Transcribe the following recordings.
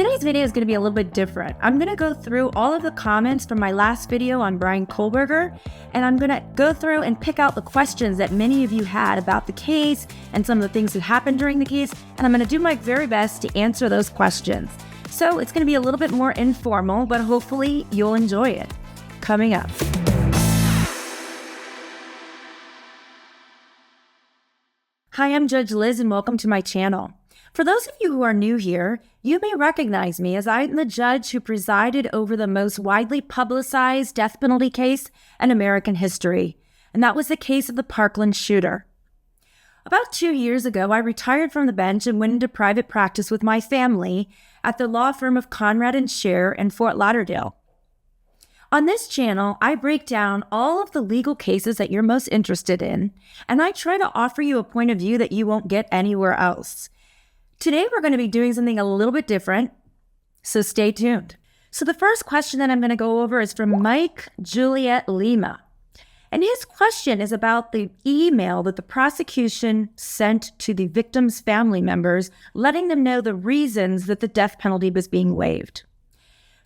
Today's video is going to be a little bit different. I'm going to go through all of the comments from my last video on Brian Kohberger, and I'm going to go through and pick out the questions that many of you had about the case and some of the things that happened during the case, and I'm going to do my very best to answer those questions. So it's going to be a little bit more informal, but hopefully you'll enjoy it. Coming up. Hi, I'm Judge Liz, and welcome to my channel. For those of you who are new here, you may recognize me as I'm the judge who presided over the most widely publicized death penalty case in American history, and that was the case of the Parkland shooter. About 2 years ago, I retired from the bench and went into private practice with my family at the law firm of Conrad and Scherer in Fort Lauderdale. On this channel, I break down all of the legal cases that you're most interested in, and I try to offer you a point of view that you won't get anywhere else. Today, we're going to be doing something a little bit different, so stay tuned. So the first question that I'm going to go over is from Mike Juliet Lima. And his question is about the email that the prosecution sent to the victim's family members, letting them know the reasons that the death penalty was being waived.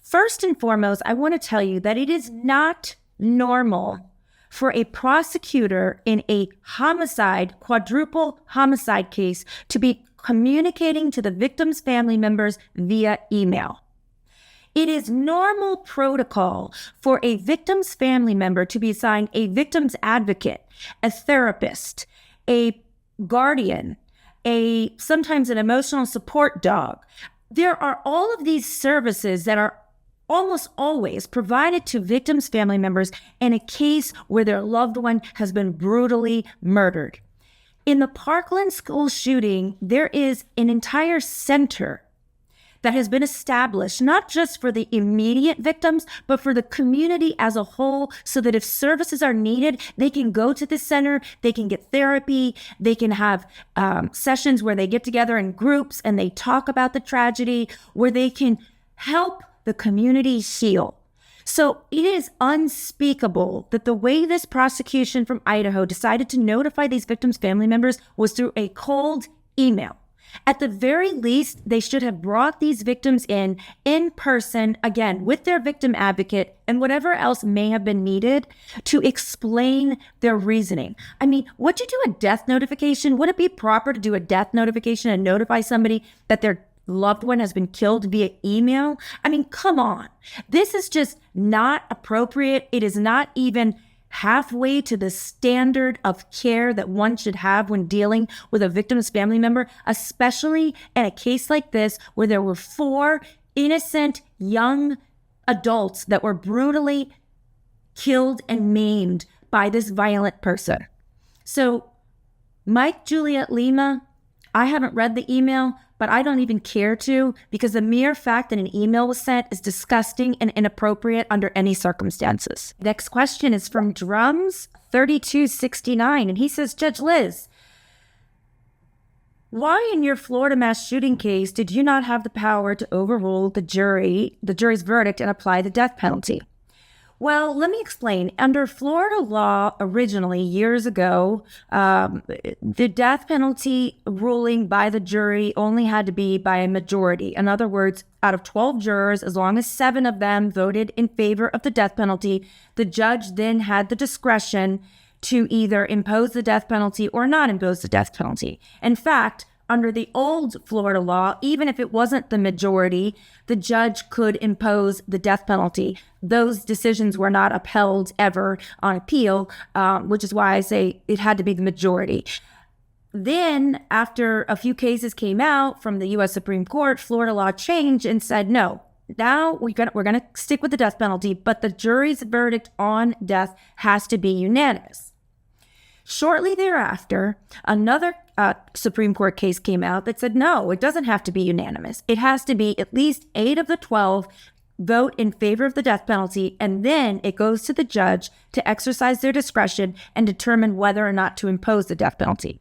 First and foremost, I want to tell you that it is not normal for a prosecutor in a quadruple homicide case to be communicating to the victim's family members via email. It is normal protocol for a victim's family member to be assigned a victim's advocate, a therapist, a guardian, sometimes an emotional support dog. There are all of these services that are almost always provided to victims' family members in a case where their loved one has been brutally murdered. In the Parkland school shooting, there is an entire center that has been established, not just for the immediate victims, but for the community as a whole, so that if services are needed, they can go to the center, they can get therapy, they can have sessions where they get together in groups and they talk about the tragedy, where they can help the community heal. So it is unspeakable that the way this prosecution from Idaho decided to notify these victims' family members was through a cold email. At the very least, they should have brought these victims in person, again, with their victim advocate and whatever else may have been needed to explain their reasoning. I mean, would you do a death notification? Would it be proper to do a death notification and notify somebody that their loved one has been killed via email? I mean, come on. This is just not appropriate. It is not even halfway to the standard of care that one should have when dealing with a victim's family member, especially in a case like this where there were 4 innocent young adults that were brutally killed and maimed by this violent person. So, Mike Juliet Lima, I haven't read the email, but I don't even care to, because the mere fact that an email was sent is disgusting and inappropriate under any circumstances. Next question is from Drums3269, and he says, Judge Liz, why in your Florida mass shooting case did you not have the power to overrule the jury's verdict and apply the death penalty? Well, let me explain. Under Florida law, originally, years ago, the death penalty ruling by the jury only had to be by a majority. In other words, out of 12 jurors, as long as 7 of them voted in favor of the death penalty, the judge then had the discretion to either impose the death penalty or not impose the death penalty. In fact, under the old Florida law, even if it wasn't the majority, the judge could impose the death penalty. Those decisions were not upheld ever on appeal, which is why I say it had to be the majority. Then, after a few cases came out from the U.S. Supreme Court, Florida law changed and said, no, now we're going to stick with the death penalty, but the jury's verdict on death has to be unanimous. Shortly thereafter, another Supreme Court case came out that said, no, it doesn't have to be unanimous. It has to be at least 8 of the 12 vote in favor of the death penalty, and then it goes to the judge to exercise their discretion and determine whether or not to impose the death penalty.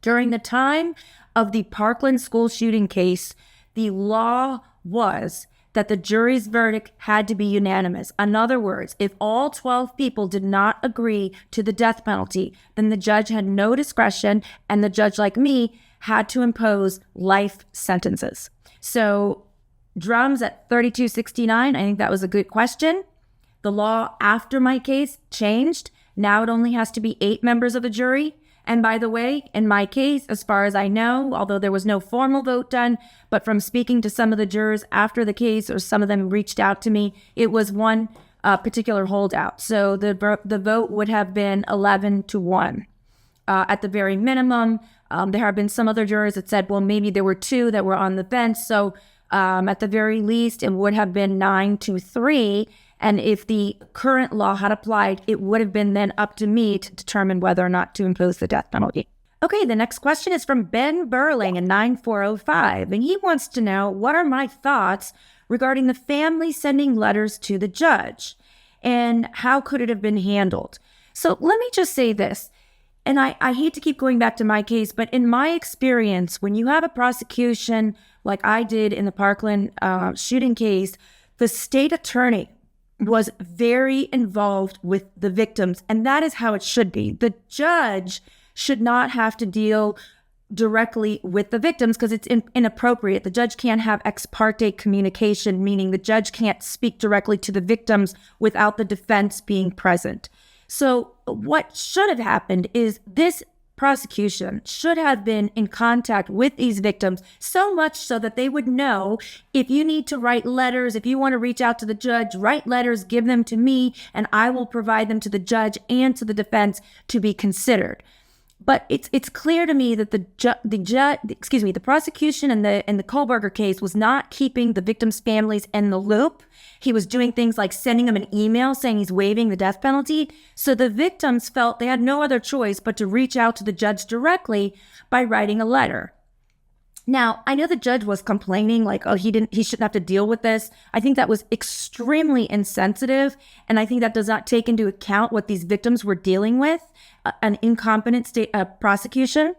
During the time of the Parkland school shooting case, the law was that the jury's verdict had to be unanimous. In other words, if all 12 people did not agree to the death penalty, then the judge had no discretion, and the judge, like me, had to impose life sentences. So Drums at 3269, I think that was a good question. The law after my case changed. Now it only has to be 8 members of a jury. And by the way, in my case, as far as I know, although there was no formal vote done, but from speaking to some of the jurors after the case, or some of them reached out to me, it was one particular holdout. So the vote would have been 11-1 at the very minimum. There have been some other jurors that said, well, maybe there were 2 that were on the fence. So at the very least, it would have been 9-3. And if the current law had applied, it would have been then up to me to determine whether or not to impose the death penalty. Okay, the next question is from Ben Burling in 9405. And he wants to know, what are my thoughts regarding the family sending letters to the judge? And how could it have been handled? So let me just say this. And I hate to keep going back to my case, but in my experience, when you have a prosecution like I did in the Parkland shooting case, the state attorney was very involved with the victims, and that is how it should be. The judge should not have to deal directly with the victims because it's inappropriate. The judge can't have ex parte communication, meaning the judge can't speak directly to the victims without the defense being present. So what should have happened is this prosecution should have been in contact with these victims, so much so that they would know, if you need to write letters, if you want to reach out to the judge, write letters, give them to me, and I will provide them to the judge and to the defense to be considered. But it's clear to me that the prosecution in the Kohberger case was not keeping the victims' families in the loop. He was doing things like sending them an email saying he's waiving the death penalty. So the victims felt they had no other choice but to reach out to the judge directly by writing a letter. Now, I know the judge was complaining like, oh, he shouldn't have to deal with this. I think that was extremely insensitive. And I think that does not take into account what these victims were dealing with, an incompetent state prosecution.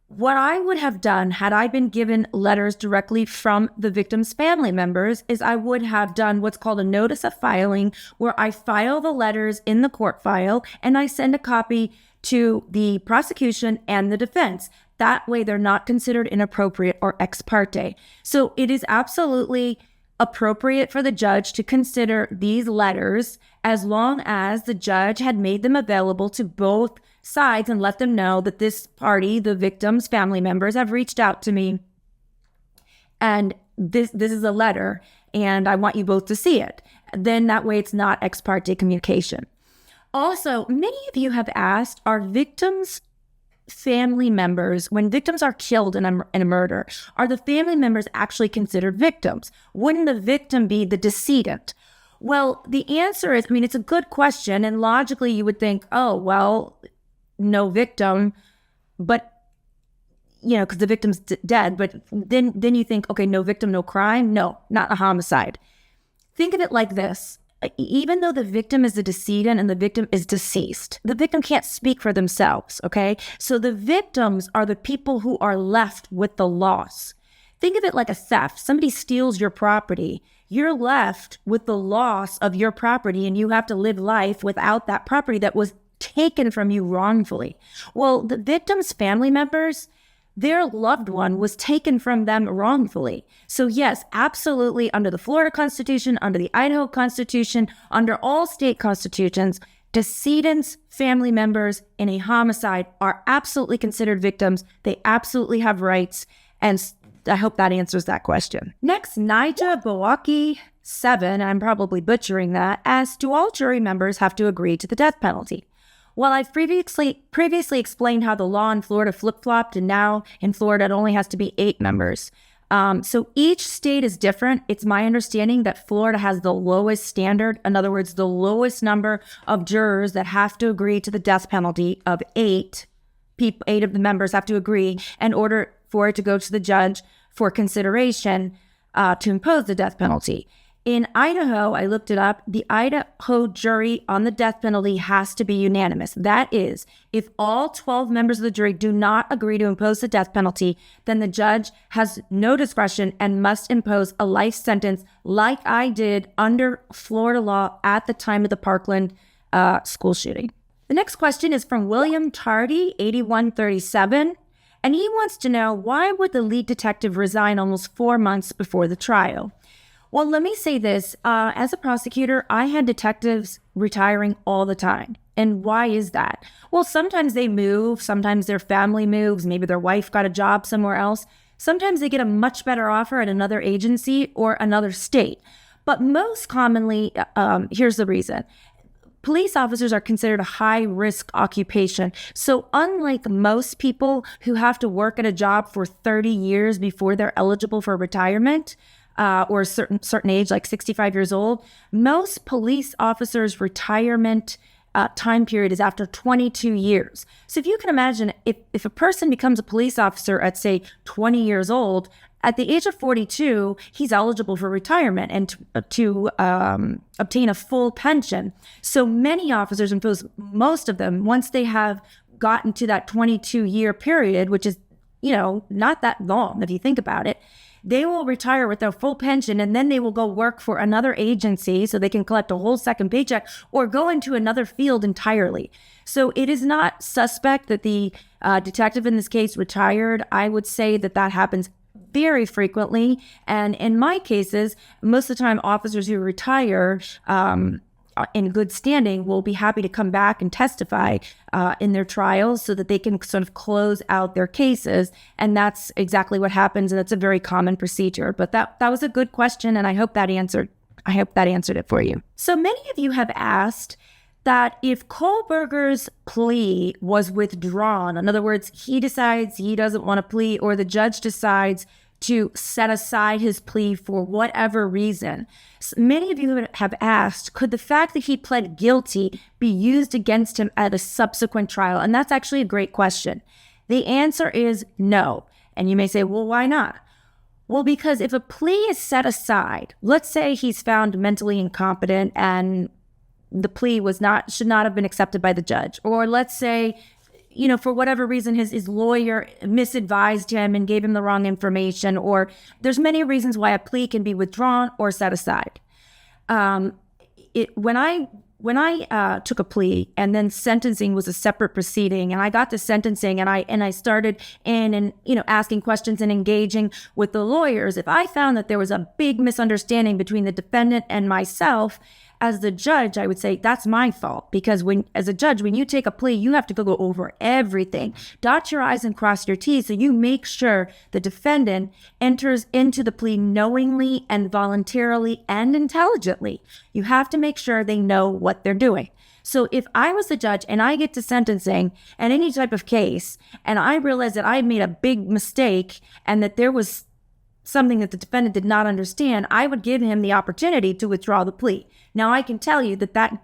What I would have done had I been given letters directly from the victims' family members is I would have done what's called a notice of filing, where I file the letters in the court file and I send a copy to the prosecution and the defense. That way they're not considered inappropriate or ex parte. So it is absolutely appropriate for the judge to consider these letters as long as the judge had made them available to both sides and let them know that this party, the victim's family members, have reached out to me and this is a letter and I want you both to see it. Then that way it's not ex parte communication. Also, many of you have asked, are victims' family members, when victims are killed in a murder, are the family members actually considered victims? Wouldn't the victim be the decedent? Well, the answer is, it's a good question, and logically you would think, oh, well, no victim, but, because the victim's dead, but then you think, okay, no victim, no crime? No, not a homicide. Think of it like this. Even though the victim is the decedent and the victim is deceased, the victim can't speak for themselves, okay? So the victims are the people who are left with the loss. Think of it like a theft. Somebody steals your property. You're left with the loss of your property and you have to live life without that property that was taken from you wrongfully. Well, the victim's family members, their loved one was taken from them wrongfully. So yes, absolutely, under the Florida Constitution, under the Idaho Constitution, under all state constitutions, decedents' family members in a homicide are absolutely considered victims. They absolutely have rights. And I hope that answers that question. Next, Nija Bawaki 7, I'm probably butchering that, asks, do all jury members have to agree to the death penalty? Well, I've previously explained how the law in Florida flip-flopped, and now in Florida it only has to be 8 members. So each state is different. It's my understanding that Florida has the lowest standard. In other words, the lowest number of jurors that have to agree to the death penalty of 8 people. 8 of the members have to agree in order for it to go to the judge for consideration to impose the death penalty. In Idaho, I looked it up, the Idaho jury on the death penalty has to be unanimous. That is, if all 12 members of the jury do not agree to impose the death penalty, then the judge has no discretion and must impose a life sentence like I did under Florida law at the time of the Parkland school shooting. The next question is from William Tardy, 8137. And he wants to know, why would the lead detective resign almost 4 months before the trial? Well, let me say this. As a prosecutor, I had detectives retiring all the time. And why is that? Well, sometimes they move, sometimes their family moves, maybe their wife got a job somewhere else. Sometimes they get a much better offer at another agency or another state. But most commonly, here's the reason. Police officers are considered a high-risk occupation. So unlike most people who have to work at a job for 30 years before they're eligible for retirement, or a certain age, like 65 years old, most police officers' retirement time period is after 22 years. So if you can imagine, if a person becomes a police officer at, say, 20 years old, at the age of 42, he's eligible for retirement and to obtain a full pension. So many officers, and most of them, once they have gotten to that 22-year period, which is, not that long if you think about it, they will retire with their full pension, and then they will go work for another agency so they can collect a whole second paycheck or go into another field entirely. So it is not suspect that the detective in this case retired. I would say that happens very frequently. And in my cases, most of the time, officers who retire in good standing will be happy to come back and testify in their trials so that they can sort of close out their cases. And that's exactly what happens. And it's a very common procedure. But that was a good question. And I hope that answered it for you. So many of you have asked that if Kohberger's plea was withdrawn, in other words, he decides he doesn't want to plea, or the judge decides to set aside his plea for whatever reason. Many of you have asked, could the fact that he pled guilty be used against him at a subsequent trial? And that's actually a great question. The answer is no. And you may say, well, why not? Well, because if a plea is set aside, let's say he's found mentally incompetent and the plea should not have been accepted by the judge. Or let's say, for whatever reason, his lawyer misadvised him and gave him the wrong information, or there's many reasons why a plea can be withdrawn or set aside. When I took a plea, and then sentencing was a separate proceeding, and I got to sentencing, and I started asking questions and engaging with the lawyers, if I found that there was a big misunderstanding between the defendant and myself, as the judge, I would say that's my fault, because as a judge, when you take a plea, you have to go over everything, dot your I's and cross your T's, so you make sure the defendant enters into the plea knowingly and voluntarily and intelligently. You have to make sure they know what they're doing. So if I was the judge and I get to sentencing and any type of case, and I realize that I made a big mistake and that there was something that the defendant did not understand, I would give him the opportunity to withdraw the plea. Now, I can tell you that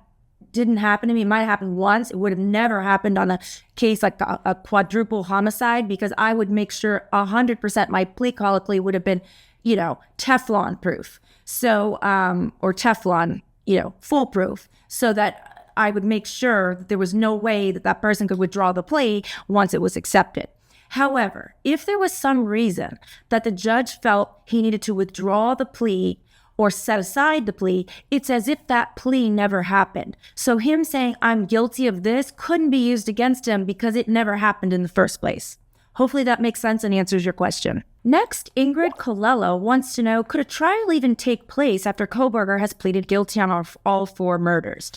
didn't happen to me. It might have happened once. It would have never happened on a case like a quadruple homicide, because I would make sure 100% my plea colloquy would have been, Teflon proof. So, or Teflon, foolproof, so that I would make sure that there was no way that person could withdraw the plea once it was accepted. However, if there was some reason that the judge felt he needed to withdraw the plea or set aside the plea, it's as if that plea never happened. So him saying, I'm guilty of this, couldn't be used against him because it never happened in the first place. Hopefully that makes sense and answers your question. Next, Ingrid Colello wants to know, could a trial even take place after Kohberger has pleaded guilty on all 4 murders?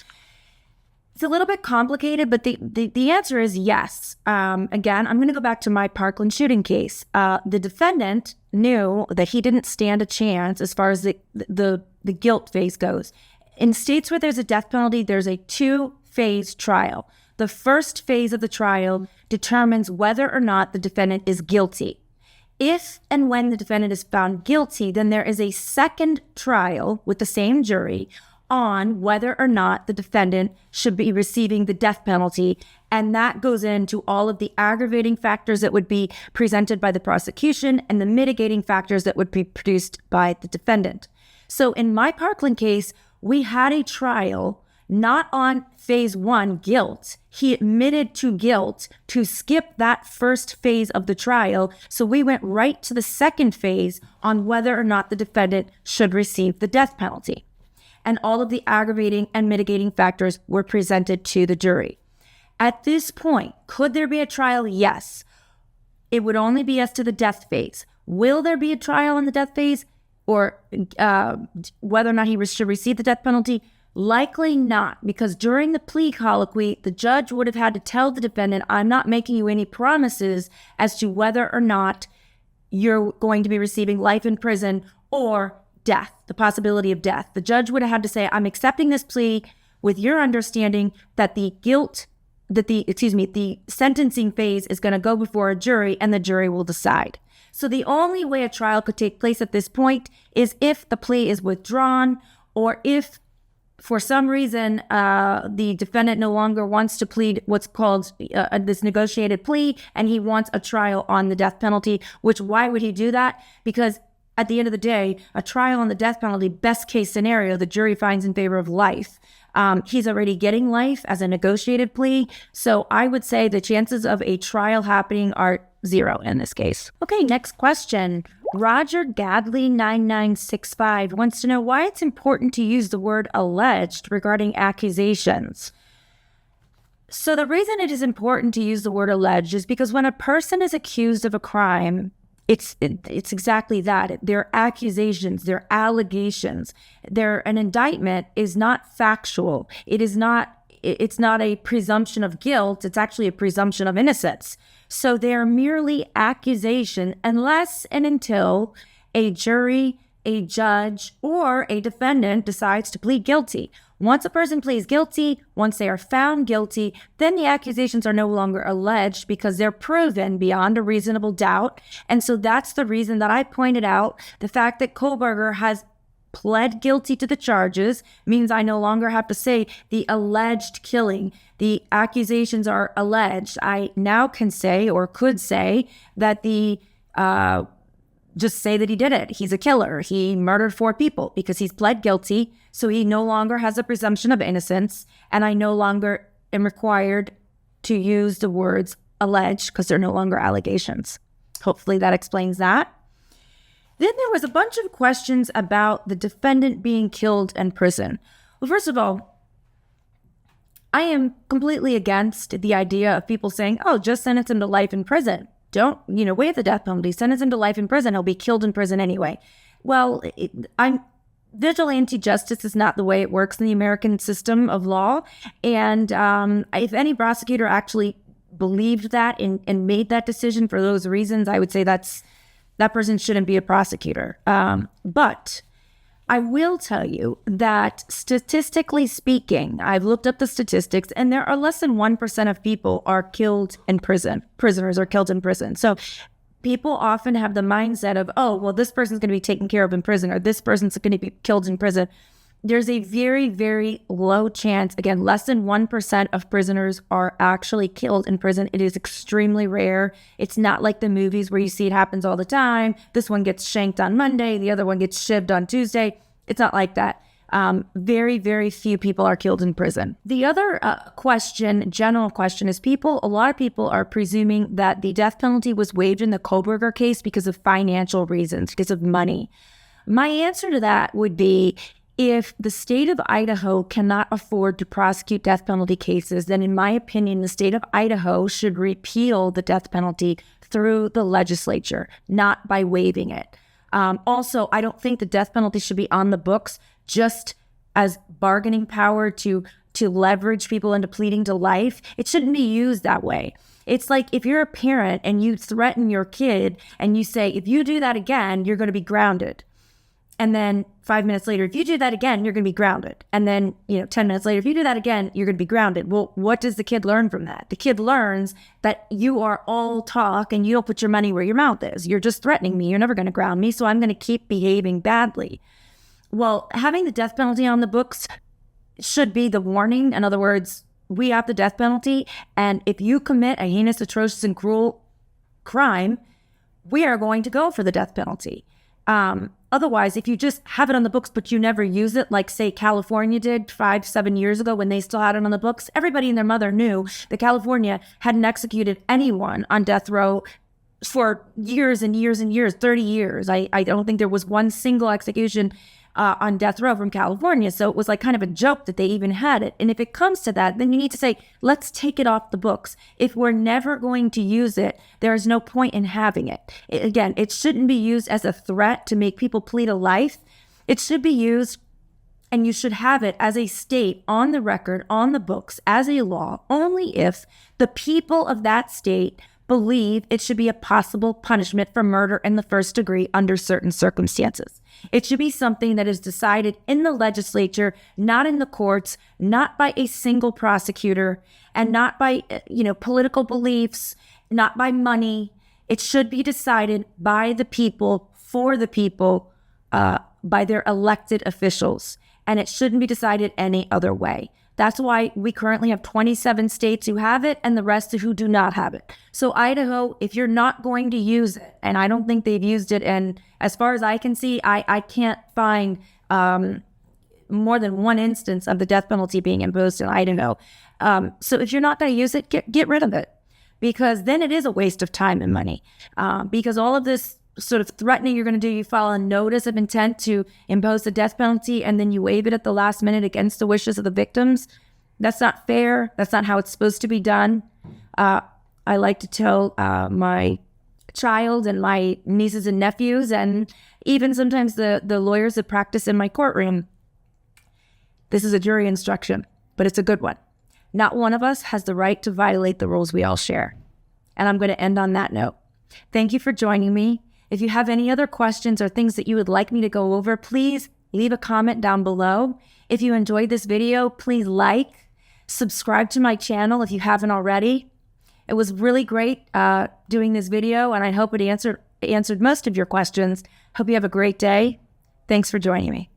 It's a little bit complicated, but the answer is yes. Again, I'm going to go back to my Parkland shooting case. The defendant knew that he didn't stand a chance as far as the guilt phase goes. In states where there's a death penalty, there's a 2-phase trial. The first phase of the trial determines whether or not the defendant is guilty. If and when the defendant is found guilty, then there is a second trial with the same jury on whether or not the defendant should be receiving the death penalty. And that goes into all of the aggravating factors that would be presented by the prosecution and the mitigating factors that would be produced by the defendant. So in my Parkland case, we had a trial not on phase 1 guilt. He admitted to guilt to skip that first phase of the trial. So we went right to the second phase on whether or not the defendant should receive the death penalty. And all of the aggravating and mitigating factors were presented to the jury. At this point, could there be a trial? Yes. It would only be as to the death phase. Will there be a trial in the death phase, or whether or not he should receive the death penalty? Likely not, because during the plea colloquy, the judge would have had to tell the defendant, I'm not making you any promises as to whether or not you're going to be receiving life in prison or death, the possibility of death. The judge would have had to say, I'm accepting this plea with your understanding that the sentencing phase is going to go before a jury and the jury will decide. So the only way a trial could take place at this point is if the plea is withdrawn, or if for some reason the defendant no longer wants to plead what's called this negotiated plea, and he wants a trial on the death penalty. Which, why would he do that? Because at the end of the day, a trial on the death penalty, best case scenario, the jury finds in favor of life. He's already getting life as a negotiated plea. So I would say the chances of a trial happening are 0 in this case. Okay, next question. Roger Gadley 9965 wants to know why it's important to use the word alleged regarding accusations. So the reason it is important to use the word alleged is because when a person is accused of a crime, it's exactly that. They're accusations, they're allegations. An indictment is not factual. It's not a presumption of guilt. It's actually a presumption of innocence. So they're merely accusation unless and until a jury, a judge, or a defendant decides to plead guilty. Once a person pleads guilty, once they are found guilty, then the accusations are no longer alleged because they're proven beyond a reasonable doubt. And so that's the reason that I pointed out the fact that Kohberger has pled guilty to the charges means I no longer have to say the alleged killing. The accusations are alleged. I now can say, or could say, that just say that he did it. He's a killer. He murdered 4 people because he's pled guilty. So he no longer has a presumption of innocence. And I no longer am required to use the words alleged because they're no longer allegations. Hopefully that explains that. Then there was a bunch of questions about the defendant being killed in prison. Well, first of all, I am completely against the idea of people saying, oh, just sentence him to life in prison. Don't, waive the death penalty, sentence him to life in prison. He'll be killed in prison anyway. Well, vigilante justice is not the way it works in the American system of law. And if any prosecutor actually believed that and made that decision for those reasons, I would say that person shouldn't be a prosecutor. But I will tell you that statistically speaking, I've looked up the statistics, and there are less than 1% of people are killed in prison. Prisoners are killed in prison. So people often have the mindset of, oh, well, this person's going to be taken care of in prison, or this person's going to be killed in prison. There's a very, very low chance, again, less than 1% of prisoners are actually killed in prison. It is extremely rare. It's not like the movies where you see it happens all the time. This one gets shanked on Monday, the other one gets shivved on Tuesday. It's not like that. Very, very few people are killed in prison. The other general question is a lot of people are presuming that the death penalty was waived in the Kohberger case because of financial reasons, because of money. My answer to that would be, if the state of Idaho cannot afford to prosecute death penalty cases, then in my opinion, the state of Idaho should repeal the death penalty through the legislature, not by waiving it. Also, I don't think the death penalty should be on the books just as bargaining power to leverage people into pleading to life. It shouldn't be used that way. It's like if you're a parent and you threaten your kid and you say, if you do that again, you're going to be grounded. And then 5 minutes later, if you do that again, you're going to be grounded. And then, 10 minutes later, if you do that again, you're going to be grounded. Well, what does the kid learn from that? The kid learns that you are all talk and you don't put your money where your mouth is. You're just threatening me. You're never going to ground me. So I'm going to keep behaving badly. Well, having the death penalty on the books should be the warning. In other words, we have the death penalty. And if you commit a heinous, atrocious, and cruel crime, we are going to go for the death penalty. Otherwise, if you just have it on the books, but you never use it, like say California did 5-7 years ago when they still had it on the books, everybody and their mother knew that California hadn't executed anyone on death row for years and years and years, 30 years. I don't think there was one single execution on death row from California. So it was like kind of a joke that they even had it. And if it comes to that, then you need to say, let's take it off the books. If we're never going to use it, there is no point in having it. Again, it shouldn't be used as a threat to make people plead a life. It should be used, and you should have it as a state on the record, on the books, as a law, only if the people of that state believe it should be a possible punishment for murder in the first degree under certain circumstances. It should be something that is decided in the legislature, not in the courts, not by a single prosecutor, and not by, political beliefs, not by money. It should be decided by the people, for the people, by their elected officials. And it shouldn't be decided any other way. That's why we currently have 27 states who have it and the rest who do not have it. So Idaho, if you're not going to use it, and I don't think they've used it, and as far as I can see, I can't find more than one instance of the death penalty being imposed in Idaho. So if you're not going to use it, get rid of it, because then it is a waste of time and money. Because all of this sort of threatening you're going to do, you file a notice of intent to impose the death penalty, and then you waive it at the last minute against the wishes of the victims. That's not fair. That's not how it's supposed to be done. I like to tell my child and my nieces and nephews, and even sometimes the lawyers that practice in my courtroom, this is a jury instruction, but it's a good one. Not one of us has the right to violate the rules we all share. And I'm going to end on that note. Thank you for joining me. If you have any other questions or things that you would like me to go over, please leave a comment down below. If you enjoyed this video, please subscribe to my channel if you haven't already. It was really great doing this video, and I hope it answered most of your questions. Hope you have a great day. Thanks for joining me.